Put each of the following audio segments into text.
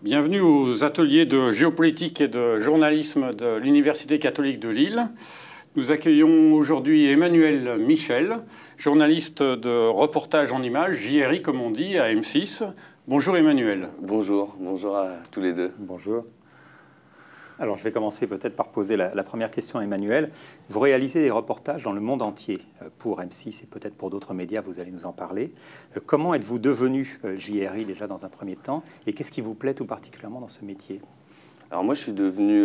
Bienvenue aux ateliers de géopolitique et de journalisme de l'Université catholique de Lille. Nous accueillons aujourd'hui Emmanuel Michel, journaliste de reportage en images, JRI comme on dit, à M6. Bonjour Emmanuel. Bonjour, bonjour à tous les deux. Bonjour. Alors, je vais commencer peut-être par poser la première question à Emmanuel. Vous réalisez des reportages dans le monde entier pour M6 et peut-être pour d'autres médias, vous allez nous en parler. Comment êtes-vous devenu JRI déjà dans un premier temps et qu'est-ce qui vous plaît tout particulièrement dans ce métier? Alors moi, je suis devenu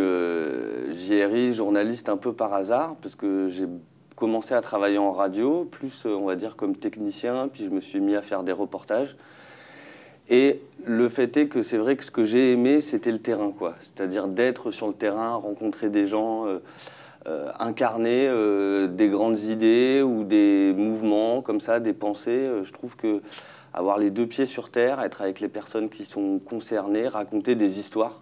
JRI, journaliste un peu par hasard, parce que j'ai commencé à travailler en radio, plus on va dire comme technicien, puis je me suis mis à faire des reportages. Et le fait est que c'est vrai que ce que j'ai aimé, c'était le terrain, quoi. C'est-à-dire d'être sur le terrain, rencontrer des gens, incarner des grandes idées ou des mouvements comme ça, des pensées. Je trouve que avoir les deux pieds sur terre, être avec les personnes qui sont concernées, raconter des histoires,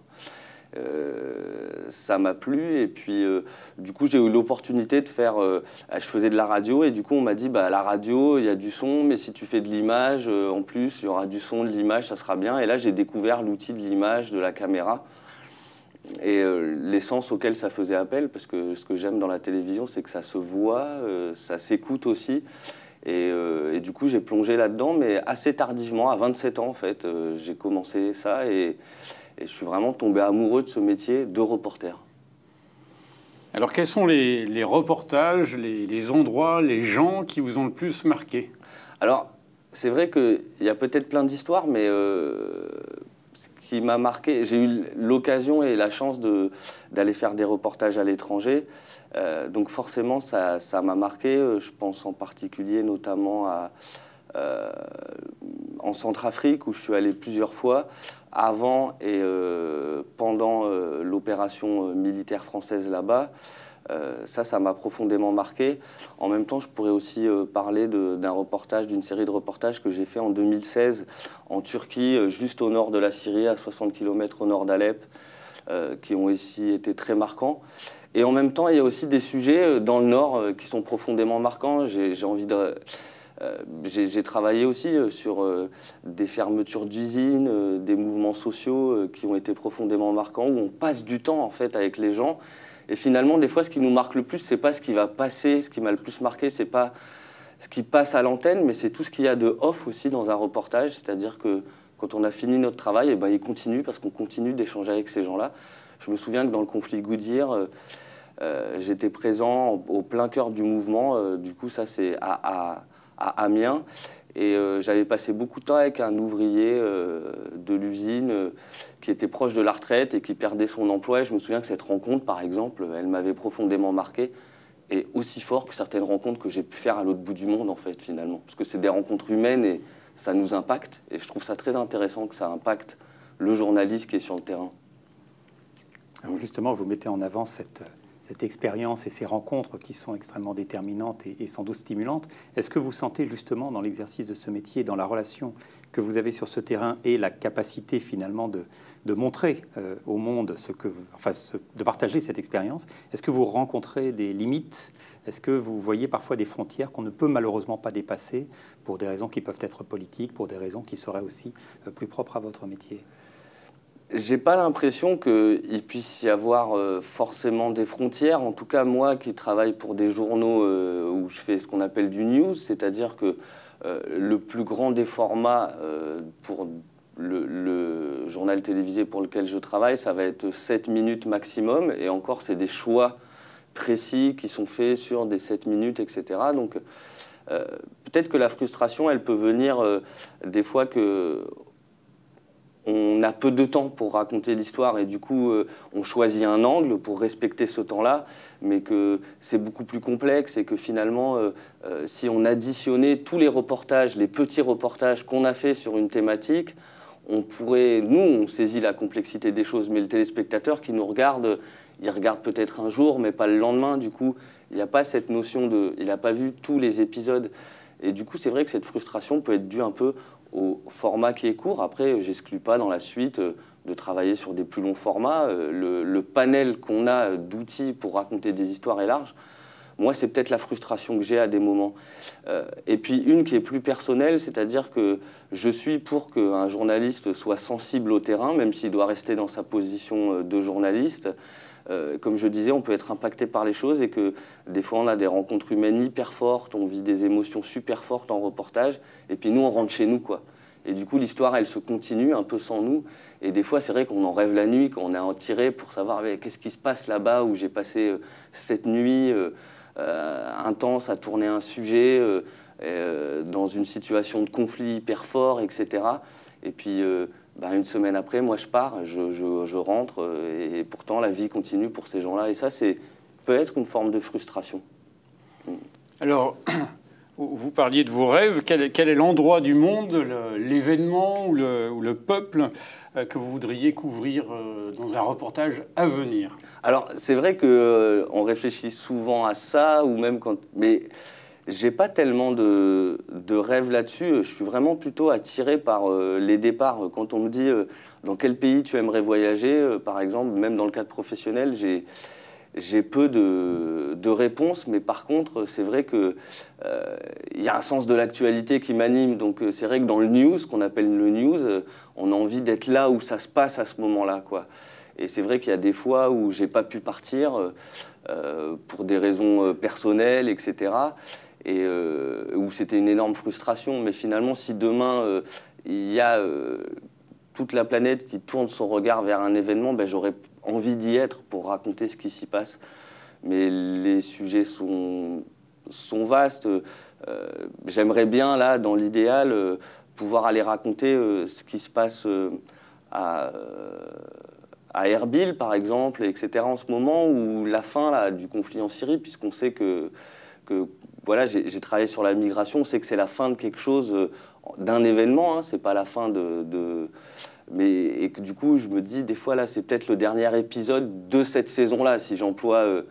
ça m'a plu. Et puis du coup j'ai eu l'opportunité de faire je faisais de la radio et du coup on m'a dit bah, la radio il y a du son mais si tu fais de l'image en plus il y aura du son, de l'image, ça sera bien. Et là j'ai découvert l'outil de l'image, de la caméra et l'essence auquel ça faisait appel, parce que ce que j'aime dans la télévision c'est que ça se voit, ça s'écoute aussi. Et du coup j'ai plongé là-dedans, mais assez tardivement, à 27 ans en fait, j'ai commencé ça et je suis vraiment tombé amoureux de ce métier de reporter. Alors quels sont les reportages, les endroits, les gens qui vous ont le plus marqué? Alors c'est vrai qu'il y a peut-être plein d'histoires, mais ce qui m'a marqué, j'ai eu l'occasion et la chance d'aller faire des reportages à l'étranger. Donc forcément ça m'a marqué. Je pense en particulier notamment en Centrafrique où je suis allé plusieurs fois avant et pendant l'opération militaire française là-bas. Ça m'a profondément marqué. En même temps, je pourrais aussi parler d'un reportage, d'une série de reportages que j'ai fait en 2016 en Turquie, juste au nord de la Syrie, à 60 km au nord d'Alep, qui ont aussi été très marquants. Et en même temps, il y a aussi des sujets dans le nord qui sont profondément marquants. J'ai envie de... J'ai travaillé aussi sur des fermetures d'usines, des mouvements sociaux qui ont été profondément marquants, où on passe du temps en fait avec les gens. Et finalement, des fois, ce qui nous marque le plus, c'est pas ce qui va passer. Ce qui m'a le plus marqué, c'est pas ce qui passe à l'antenne, mais c'est tout ce qu'il y a de off aussi dans un reportage. C'est-à-dire que quand on a fini notre travail, et ben, il continue parce qu'on continue d'échanger avec ces gens-là. Je me souviens que dans le conflit Goodyear, j'étais présent au plein cœur du mouvement. Du coup, ça, c'est à Amiens, et j'avais passé beaucoup de temps avec un ouvrier de l'usine qui était proche de la retraite et qui perdait son emploi. Et je me souviens que cette rencontre, par exemple, elle m'avait profondément marqué, et aussi fort que certaines rencontres que j'ai pu faire à l'autre bout du monde, en fait, finalement. Parce que c'est des rencontres humaines et ça nous impacte, et je trouve ça très intéressant que ça impacte le journaliste qui est sur le terrain. Alors justement, vous mettez en avant cette expérience et ces rencontres qui sont extrêmement déterminantes et sans doute stimulantes. Est-ce que vous sentez justement dans l'exercice de ce métier, dans la relation que vous avez sur ce terrain et la capacité finalement de montrer au monde de partager cette expérience, est-ce que vous rencontrez des limites? Est-ce que vous voyez parfois des frontières qu'on ne peut malheureusement pas dépasser pour des raisons qui peuvent être politiques, pour des raisons qui seraient aussi plus propres à votre métier? J'ai pas l'impression qu'il puisse y avoir forcément des frontières. En tout cas, moi qui travaille pour des journaux où je fais ce qu'on appelle du news, c'est-à-dire que le plus grand des formats pour le journal télévisé pour lequel je travaille, ça va être 7 minutes maximum. Et encore, c'est des choix précis qui sont faits sur des 7 minutes, etc. Donc peut-être que la frustration, elle peut venir des fois que... on a peu de temps pour raconter l'histoire et du coup, on choisit un angle pour respecter ce temps-là, mais que c'est beaucoup plus complexe et que finalement, si on additionnait tous les reportages, les petits reportages qu'on a fait sur une thématique, on pourrait... Nous, on saisit la complexité des choses, mais le téléspectateur qui nous regarde, il regarde peut-être un jour, mais pas le lendemain. Du coup, il n'y a pas cette notion de... Il n'a pas vu tous les épisodes. Et du coup, c'est vrai que cette frustration peut être due un peu au format qui est court. Après, j'exclus pas dans la suite de travailler sur des plus longs formats. Le panel qu'on a d'outils pour raconter des histoires est large. Moi, c'est peut-être la frustration que j'ai à des moments. Et puis une qui est plus personnelle, c'est-à-dire que je suis pour qu'un journaliste soit sensible au terrain, même s'il doit rester dans sa position de journaliste. Comme je disais, on peut être impacté par les choses et que des fois, on a des rencontres humaines hyper fortes, on vit des émotions super fortes en reportage, et puis nous, on rentre chez nous, quoi. Et du coup, l'histoire, elle se continue un peu sans nous. Et des fois, c'est vrai qu'on en rêve la nuit, qu'on est en tiré pour savoir qu'est-ce qui se passe là-bas, où j'ai passé cette nuit intense à tourner un sujet dans une situation de conflit hyper fort, etc. Et puis, une semaine après, moi, je pars, je rentre, et pourtant, la vie continue pour ces gens-là. Et ça, peut être une forme de frustration. Alors, vous parliez de vos rêves. Quel est l'endroit du monde, l'événement ou le peuple que vous voudriez couvrir dans un reportage à venir? Alors, c'est vrai qu'on réfléchit souvent à ça, ou même quand... Mais j'ai pas tellement de rêves là-dessus. Je suis vraiment plutôt attiré par les départs. Quand on me dit dans quel pays tu aimerais voyager, par exemple, même dans le cadre professionnel, j'ai peu de réponses, mais par contre, c'est vrai qu'il y a un sens de l'actualité qui m'anime. Donc c'est vrai que dans le news, qu'on appelle le news, on a envie d'être là où ça se passe à ce moment-là, quoi. Et c'est vrai qu'il y a des fois où j'ai pas pu partir pour des raisons personnelles, etc. Et où c'était une énorme frustration. Mais finalement, si demain, il y a toute la planète qui tourne son regard vers un événement, j'aurais envie d'y être pour raconter ce qui s'y passe. Mais les sujets sont vastes. J'aimerais bien, là, dans l'idéal, pouvoir aller raconter ce qui se passe à Erbil, par exemple, etc., en ce moment, ou la fin là, du conflit en Syrie, puisqu'on sait que voilà, j'ai travaillé sur la migration, on sait que c'est la fin de quelque chose, d'un événement, hein, c'est pas la fin et que du coup, je me dis, des fois, là, c'est peut-être le dernier épisode de cette saison-là, si j'emploie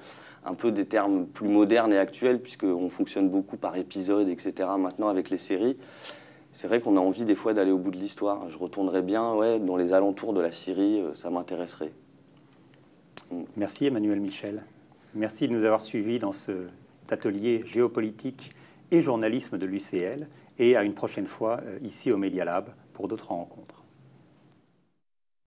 un peu des termes plus modernes et actuels, puisqu'on fonctionne beaucoup par épisode, etc., maintenant, avec les séries. C'est vrai qu'on a envie, des fois, d'aller au bout de l'histoire. Je retournerais bien dans les alentours de la Syrie, ça m'intéresserait. Merci, Emmanuel Michel. Merci de nous avoir suivis dans cet atelier géopolitique et journalisme de l'UCL, et à une prochaine fois, ici au Media Lab, pour d'autres rencontres.